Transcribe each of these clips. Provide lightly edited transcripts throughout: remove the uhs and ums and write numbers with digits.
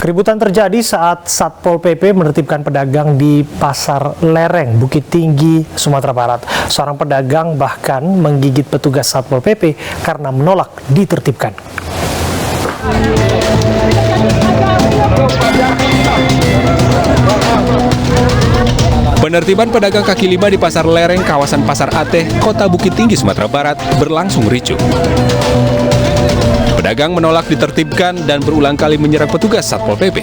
Keributan terjadi saat Satpol PP menertibkan pedagang di Pasar Lereng, Bukit Tinggi, Sumatera Barat. Seorang pedagang bahkan menggigit petugas Satpol PP karena menolak ditertibkan. Penertiban pedagang kaki lima di Pasar Lereng, kawasan Pasar Ateh, Kota Bukit Tinggi, Sumatera Barat berlangsung ricuh. Pedagang menolak ditertibkan dan berulang kali menyerang petugas Satpol PP.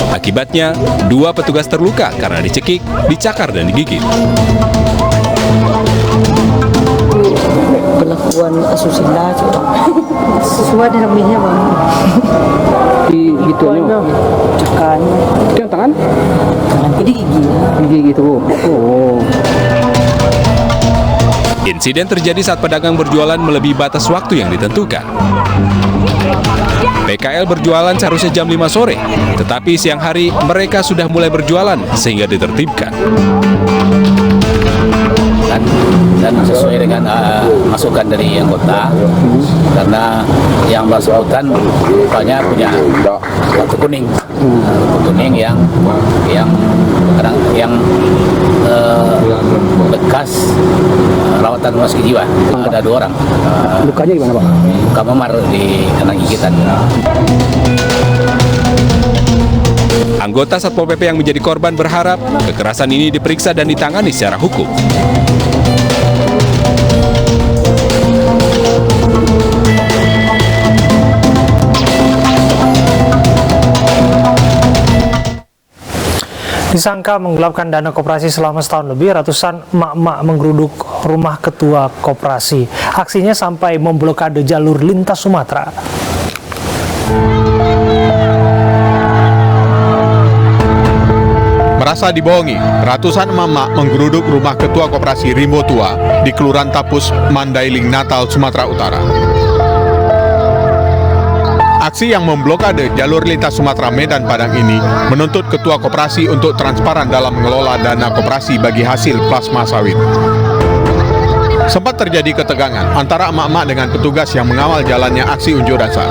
Akibatnya, 2 petugas terluka karena dicekik, dicakar, dan digigit. Perlakuan asusila sesuai dengan minyak bang. Di gitunya, Cekan, yang tangan jadi gigi. gigi gitu. Oh. Insiden terjadi saat pedagang berjualan melebihi batas waktu yang ditentukan. PKL berjualan seharusnya jam 5 sore, tetapi siang hari mereka sudah mulai berjualan sehingga ditertibkan. Dan sesuai dengan masukan dari anggota, karena yang bersangkutan rupanya punya kartu kuning, yang bekas rawatan rumah sakit jiwa. Ada 2 orang. Lukanya gimana Pak? Luka memar di kena gigitan. Anggota Satpol PP yang menjadi korban berharap kekerasan ini diperiksa dan ditangani secara hukum. Disangka menggelapkan dana koperasi selama setahun lebih, ratusan emak-emak menggeruduk rumah ketua koperasi. Aksinya sampai memblokade jalur lintas Sumatera. Merasa dibohongi, ratusan emak-emak menggeruduk rumah ketua koperasi Rimbo Tua di Kelurahan Tapus, Mandailing, Natal, Sumatera Utara. Aksi yang memblokade jalur lintas Sumatera Medan Padang ini menuntut ketua koperasi untuk transparan dalam mengelola dana koperasi bagi hasil plasma sawit. Sempat terjadi ketegangan antara emak-emak dengan petugas yang mengawal jalannya aksi unjuk rasa.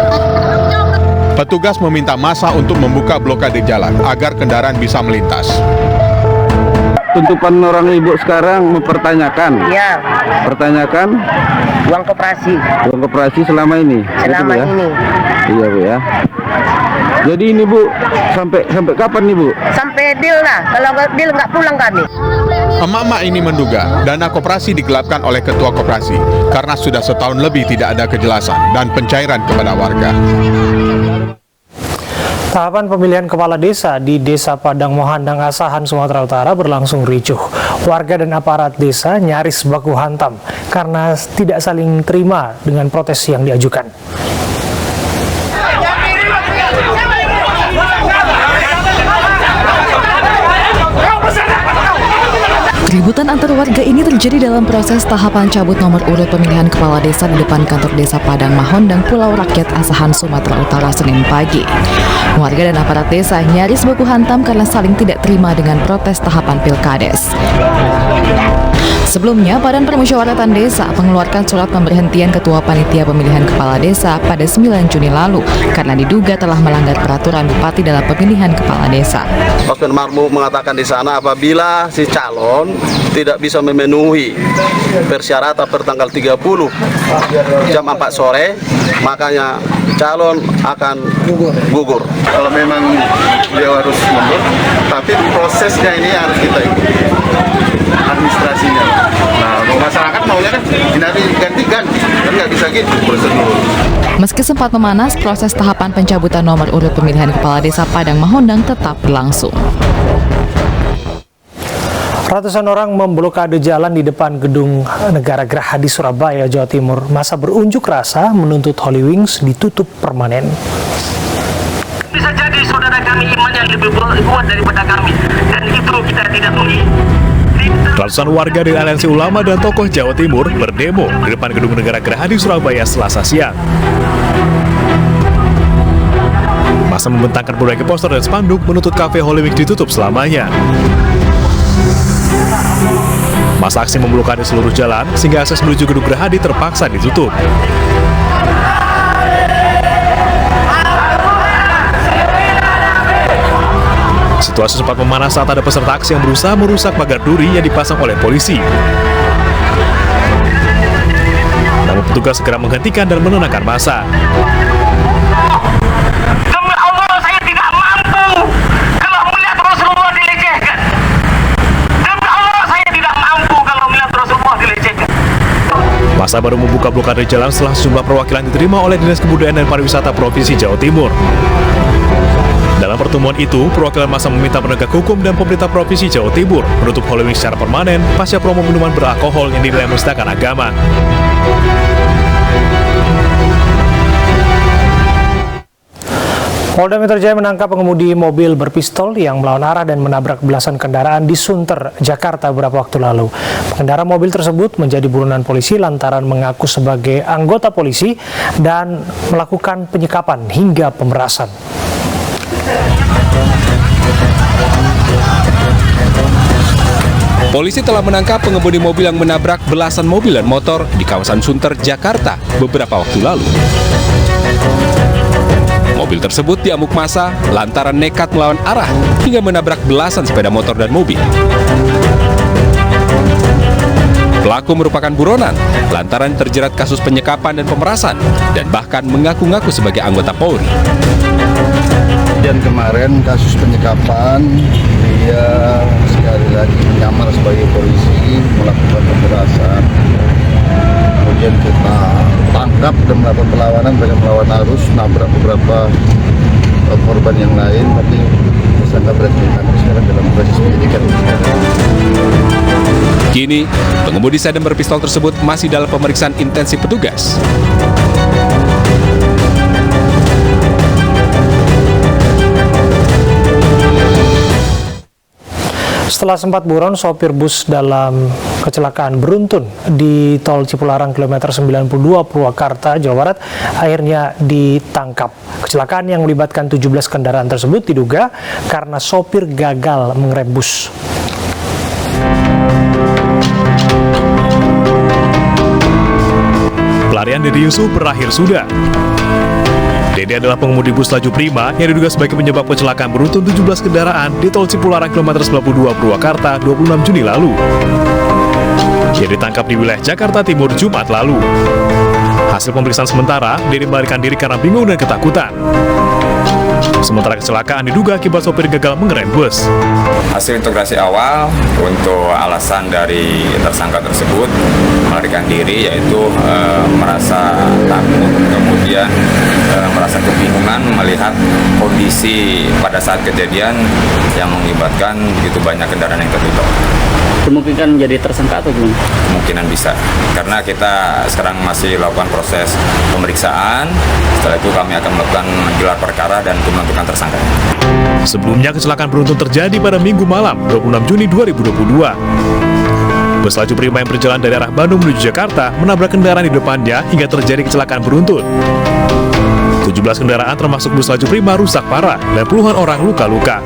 Petugas meminta massa untuk membuka blokade jalan agar kendaraan bisa melintas. Tuntutan orang ibu sekarang mempertanyakan. Ya, Pertanyakan uang koperasi uang koperasi selama ini. selama Betul ya? ini Iya Bu ya. Jadi ini Bu, sampai kapan nih Bu? sampai deal lah. Kalau deal nggak pulang kami. Emak-emak ini menduga dana koperasi digelapkan oleh ketua koperasi karena sudah setahun lebih tidak ada kejelasan dan pencairan kepada warga. Tahapan pemilihan kepala desa di Desa Padang Mohandang Asahan, Sumatera Utara berlangsung ricuh. Warga dan aparat desa nyaris baku hantam karena tidak saling terima dengan protes yang diajukan. Keributan antar warga ini terjadi dalam proses tahapan cabut nomor urut pemilihan kepala desa di depan kantor desa Padang Mahondang, Pulau Rakyat Asahan, Sumatera Utara, Senin pagi. Warga dan aparat desa nyaris baku hantam karena saling tidak terima dengan protes tahapan pilkades. Sebelumnya, Badan Permusyawaratan Desa mengeluarkan surat pemberhentian Ketua Panitia Pemilihan Kepala Desa pada 9 Juni lalu karena diduga telah melanggar peraturan Bupati dalam pemilihan kepala desa. Osman Marmu mengatakan di sana apabila si calon tidak bisa memenuhi persyaratan per tanggal 30 jam 4 sore, makanya calon akan gugur. Kalau memang dia harus mundur, tapi prosesnya ini harus kita ikuti, administrasinya. Nah, masyarakat maunya kan ganti-ganti, kan nggak bisa gitu prosedur. Meski sempat memanas, proses tahapan pencabutan nomor urut pemilihan kepala desa Padang Mahondang tetap berlangsung. Ratusan orang memblokade jalan di depan Gedung Negara Geraha di Surabaya, Jawa Timur. Masa berunjuk rasa menuntut Holy Wings ditutup permanen. Bisa jadi saudara kami iman yang lebih kuat daripada kami, dan itu kita tidak mungkin. Ratusan warga dari Aliansi Ulama dan tokoh Jawa Timur berdemo di depan Gedung Negara Geraha di Surabaya Selasa siang. Masa membentangkan berbagai poster dan spanduk menuntut kafe Holy Wings ditutup selamanya. Masa aksi memblokade seluruh jalan sehingga akses menuju Gedung Gerahadi terpaksa ditutup. Situasi sempat memanas saat ada peserta aksi yang berusaha merusak pagar duri yang dipasang oleh polisi. Namun petugas segera menghentikan dan menenangkan massa. Demi Allah, saya tidak mampu kalau melihat Rasulullah dilecehkan. Demi Allah, saya tidak mampu kalau melihat Rasulullah dilecehkan. Massa baru membuka blokade jalan setelah sejumlah perwakilan diterima oleh Dinas Kebudayaan dan Pariwisata Provinsi Jawa Timur. Dalam pertemuan itu, perwakilan massa meminta penegak hukum dan pemerintah Provinsi Jawa Timur menutup Halloween secara permanen pasca promo minuman beralkohol yang dinilai menistakan agama. Polda Metro Jaya menangkap pengemudi mobil berpistol yang melawan arah dan menabrak belasan kendaraan di Sunter, Jakarta beberapa waktu lalu. Pengendara mobil tersebut menjadi buronan polisi lantaran mengaku sebagai anggota polisi dan melakukan penyekapan hingga pemerasan. Polisi telah menangkap pengemudi mobil yang menabrak belasan mobil dan motor di kawasan Sunter, Jakarta beberapa waktu lalu. Mobil tersebut diamuk massa lantaran nekat melawan arah hingga menabrak belasan sepeda motor dan mobil. Pelaku merupakan buronan lantaran terjerat kasus penyekapan dan pemerasan dan bahkan mengaku-ngaku sebagai anggota Polri. Dan kemarin kasus penyekapan, dia sekali lagi menyamar sebagai polisi, melakukan pemerasan. Kemudian kita tangkap dan melakukan perlawanan dengan melawan arus, nabrak beberapa korban yang lain, tapi tersangka berhasil ditangkap sekarang dalam proses penyidikan. Kini, pengemudi sedan berpistol tersebut masih dalam pemeriksaan intensif petugas. Setelah sempat buron, sopir bus dalam kecelakaan beruntun di tol Cipularang kilometer 92 Purwakarta, Jawa Barat akhirnya ditangkap. Kecelakaan yang melibatkan 17 kendaraan tersebut diduga karena sopir gagal mengerem bus. Pelarian Dede Yusuf berakhir sudah. Dede adalah pengemudi bus laju prima yang diduga sebagai penyebab kecelakaan beruntun 17 kendaraan di tol Cipularang kilometer 92 Purwakarta 26 Juni lalu. Dia ditangkap di wilayah Jakarta Timur Jumat lalu. Hasil pemeriksaan sementara, Dede melarikan diri karena bingung dan ketakutan. Sementara kecelakaan diduga akibat sopir gagal mengerem bus. Hasil integrasi awal untuk alasan dari tersangka tersebut melarikan diri yaitu merasa takut, kemudian merasa kebingungan melihat kondisi pada saat kejadian yang mengakibatkan begitu banyak kendaraan yang terlibat. Kemungkinan menjadi tersangka atau gimana? Kemungkinan bisa, karena kita sekarang masih lakukan proses pemeriksaan. Setelah itu kami akan melakukan gelar perkara dan menentukan tersangka. Sebelumnya kecelakaan beruntun terjadi pada Minggu malam 26 Juni 2022. Bus laju prima yang berjalan dari arah Bandung menuju Jakarta menabrak kendaraan di depannya hingga terjadi kecelakaan beruntun. 17 kendaraan termasuk bus laju prima rusak parah dan puluhan orang luka-luka.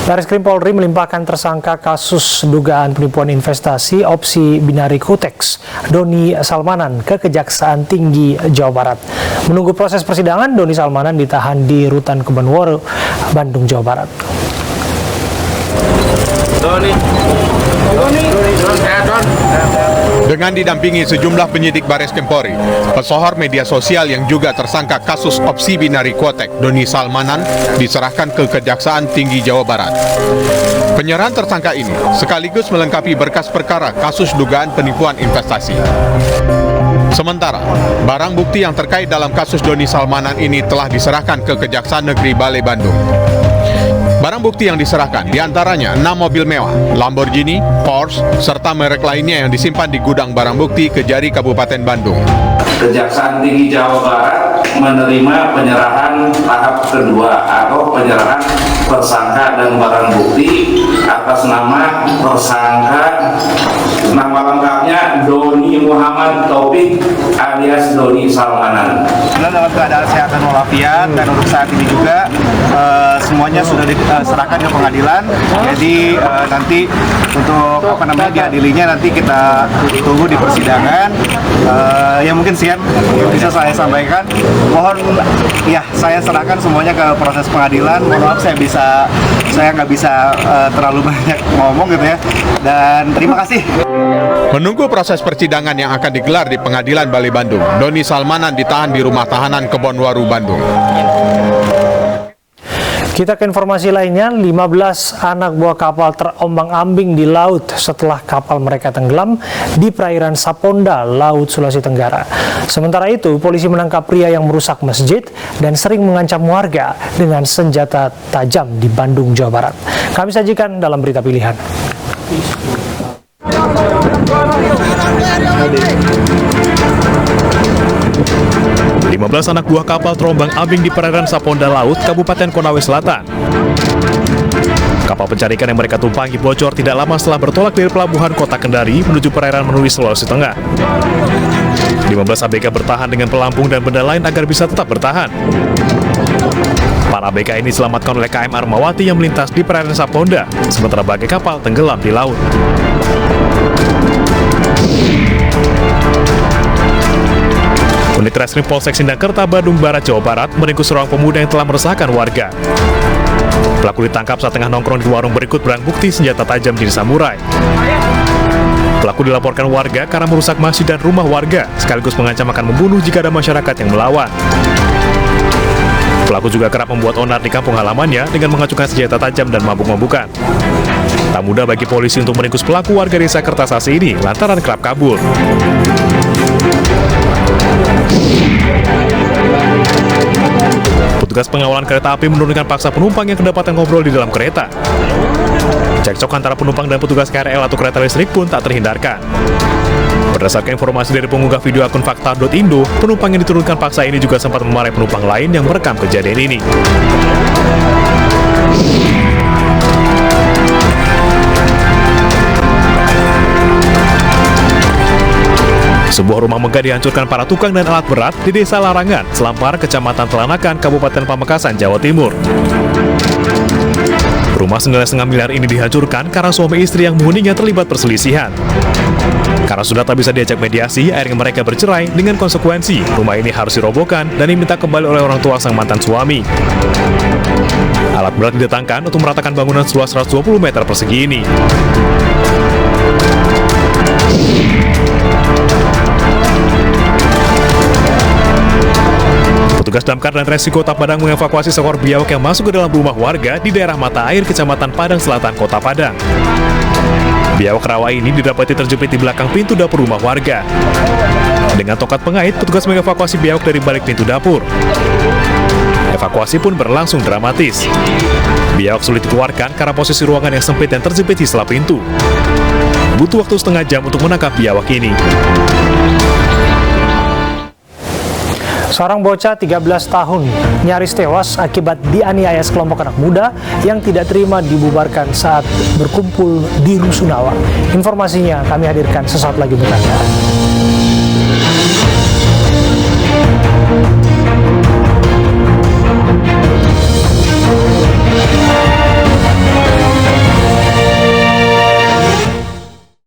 Barreskrim Polri melimpahkan tersangka kasus dugaan penipuan investasi opsi binari Kutex, Doni Salmanan, ke Kejaksaan Tinggi Jawa Barat. Menunggu proses persidangan, Doni Salmanan ditahan di Rutan Kebonwaru, Bandung, Jawa Barat. Dengan didampingi sejumlah penyidik Barreskrim Polri, pesohor media sosial yang juga tersangka kasus opsi binari Kutex, Doni Salmanan, diserahkan ke Kejaksaan Tinggi Jawa Barat. Penyerahan tersangka ini sekaligus melengkapi berkas perkara kasus dugaan penipuan investasi. Sementara, barang bukti yang terkait dalam kasus Doni Salmanan ini telah diserahkan ke Kejaksaan Negeri Balai Bandung. Barang bukti yang diserahkan diantaranya 6 mobil mewah, Lamborghini, Porsche, serta merek lainnya yang disimpan di gudang barang bukti Kejari, Kabupaten Bandung. Kejaksaan Tinggi Jawa Barat menerima penyerahan tahap kedua atau penyerahan tersangka dan barang bukti atas nama tersangka, nama lengkapnya Doni Muhammad Taufik alias Doni Salmanan. alhamdulillah dalam keadaan sehat dan walafiat, dan untuk saat ini juga semuanya sudah diserahkan ke pengadilan. Jadi nanti untuk diadilinya nanti kita tunggu di persidangan. Ya mungkin sekian yang bisa saya sampaikan. Mohon ya saya serahkan semuanya ke proses pengadilan. Mohon maaf saya nggak bisa terlalu banyak ngomong gitu ya. Dan terima kasih. Menunggu proses persidangan yang akan digelar di Pengadilan Bali Bandung, Doni Salmanan ditahan di Rumah Tahanan Kebonwaru Bandung. Kita ke informasi lainnya, 15 anak buah kapal terombang-ambing di laut setelah kapal mereka tenggelam di perairan Saponda, Laut Sulawesi Tenggara. Sementara itu, polisi menangkap pria yang merusak masjid dan sering mengancam warga dengan senjata tajam di Bandung, Jawa Barat. Kami sajikan dalam berita pilihan. 15 anak buah kapal terombang-ambing di perairan Saponda Laut, Kabupaten Konawe Selatan. Kapal pencari ikan yang mereka tumpangi bocor tidak lama setelah bertolak dari pelabuhan Kota Kendari menuju perairan Menuhi, Sulawesi Tengah. 15 ABK bertahan dengan pelampung dan benda lain agar bisa tetap bertahan. Para ABK ini diselamatkan oleh KM Armawati yang melintas di perairan Saponda, sementara bagai kapal tenggelam di laut. Unit Reskrim Polsek Sindangkerta, Bandung Barat, Jawa Barat meringkus seorang pemuda yang telah meresahkan warga. Pelaku ditangkap saat tengah nongkrong di warung berikut barang bukti senjata tajam jenis samurai. Pelaku dilaporkan warga karena merusak masjid dan rumah warga, sekaligus mengancam akan membunuh jika ada masyarakat yang melawan. Pelaku juga kerap membuat onar di kampung halamannya dengan mengacukan senjata tajam dan mabuk-mabukan. Tak mudah bagi polisi untuk meringkus pelaku warga desa Kertasasi ini lantaran kerap kabur. Petugas pengawalan kereta api menurunkan paksa penumpang yang kedapatan ngobrol di dalam kereta. Cekcok antara penumpang dan petugas KRL atau kereta listrik pun tak terhindarkan. Berdasarkan informasi dari pengunggah video akun fakta.indo, penumpang yang diturunkan paksa ini juga sempat memarahi penumpang lain yang merekam kejadian ini. Sebuah rumah megah dihancurkan para tukang dan alat berat di Desa Larangan, Selampar, Kecamatan Telanakan, Kabupaten Pamekasan, Jawa Timur. Rumah senilai setengah miliar ini dihancurkan karena suami istri yang menghuninya terlibat perselisihan. Karena sudah tak bisa diajak mediasi, akhirnya mereka bercerai dengan konsekuensi rumah ini harus dirobohkan dan diminta kembali oleh orang tua sang mantan suami. Alat berat didatangkan untuk meratakan bangunan seluas 120 meter persegi ini. Petugas damkar dan resiko Kota Padang mengevakuasi seekor biawak yang masuk ke dalam rumah warga di daerah Mata Air, Kecamatan Padang Selatan, Kota Padang. Biawak rawa ini didapati terjepit di belakang pintu dapur rumah warga. Dengan tongkat pengait, petugas mengevakuasi biawak dari balik pintu dapur. Evakuasi pun berlangsung dramatis. Biawak sulit dikeluarkan karena posisi ruangan yang sempit dan terjepit di sela pintu. Butuh waktu setengah jam untuk menangkap biawak ini. Seorang bocah 13 tahun nyaris tewas akibat dianiaya sekelompok anak muda yang tidak terima dibubarkan saat berkumpul di Rusunawa. Informasinya kami hadirkan sesaat lagi untuk Anda.